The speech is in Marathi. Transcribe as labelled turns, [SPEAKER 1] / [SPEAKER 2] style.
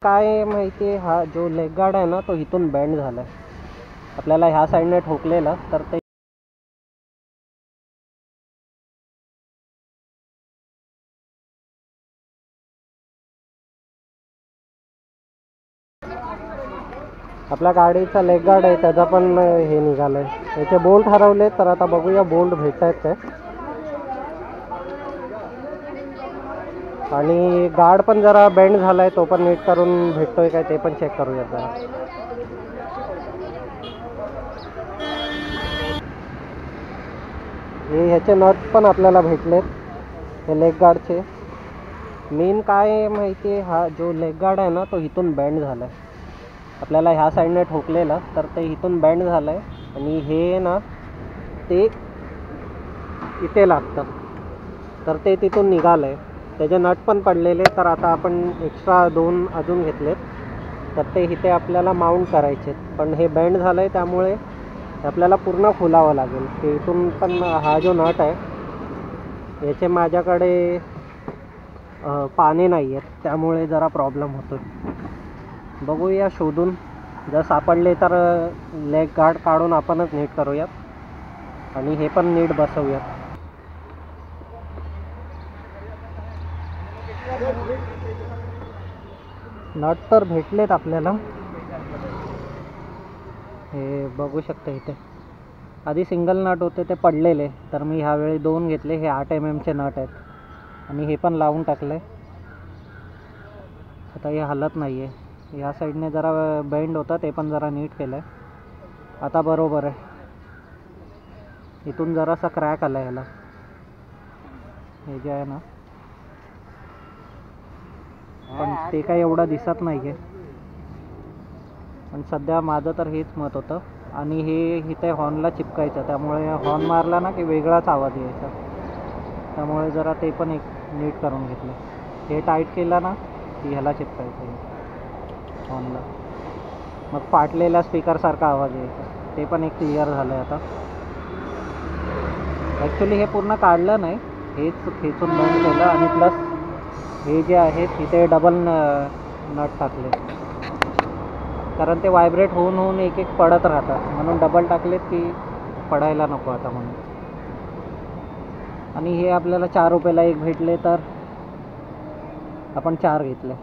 [SPEAKER 1] काय माहिती आहे, हा जो लेग गार्ड आहे ना तो इथून बँड झाला आहे. आपल्याला ह्या साईडने ठोकलेलं तर ते आपल्या गाडीचा लेग गार्ड आहे त्याचा पण हे निघालं आहे. त्याचे बोल्ट हरवले तर आता बघूया बोल्ट भेटत आहेत काय. आणि गार्ड पण जरा बेंड झाला आहे, तो पण नीट करून भेटतोय काय ते पण चेक करूया जरा. हे ह्याचे नट पण आपल्याला भेटलेत, हे लेग गार्डचे. मेन काय माहिती आहे, हा जो लेग गार्ड आहे ना तो इथून बँड झाला आहे. आपल्याला ह्या साईडने ठोकलेलं तर ते इथून बँड झालं आहे आणि हे ना ते इथे लागतं तर ते तिथून निघालं आहे. त्याचे नट पण पडलेले तर आता आपण एक्स्ट्रा 2 अजून घेतलेत तर ते इथे आपल्याला माउंट करायचे. पण हे बँड झालं आहे त्यामुळे आपल्याला पूर्ण खुलावं लागेल. ते इथून पण हा जो नट आहे याचे माझ्याकडे पाने नाही आहेत त्यामुळे जरा प्रॉब्लेम होतो. बघूया शोधून, जर सापडले तर लेग गार्ड काढून आपणच नीट करूयात आणि हे पण नीट बसवूयात. नट तर भेटलेत आपल्याला, हे बघू शकता इथे. आधी सिंगल नट होते ते पडलेले तर मी ह्यावेळी 2 घेतले. हे 8 mm चे नट आहेत आणि हे पण लावून टाकले. आता हे हलत नाही आहे. ह्या साईडने जरा बेंड होता ते पण जरा नीट केलं आहे. आता बरोबर आहे. इथून जरासा क्रॅक आला ह्याला, हे जे आहे ना, पण ते काही एवढं दिसत नाही आहे. पण सध्या माझं तर हेच मत होतं. आणि हे इथे हॉर्नला चिपकायचं, त्यामुळे हॉर्न मारला ना की वेगळाच आवाज यायचा. त्यामुळे जरा ते पण एक नीट करून घेतलं. हे टाईट केलं ना की ह्याला चिपकायचं हॉर्नला, मग फाटलेल्या स्पीकरसारखा आवाज यायचा. ते पण एक क्लिअर झालं आहे आता. ॲक्च्युली हे पूर्ण काढलं नाही, हेच खेचून बंद केलं आणि प्लस हे जे आहेत तिथे डबल नट टाकले, कारण ते व्हायब्रेट होऊन होऊन एक एक पडत राहतात. म्हणून डबल टाकलेत की पडायला नको आता म्हणून. आणि हे आपल्याला 4 रुपयाला एक भेटले तर आपण 4 घेतले.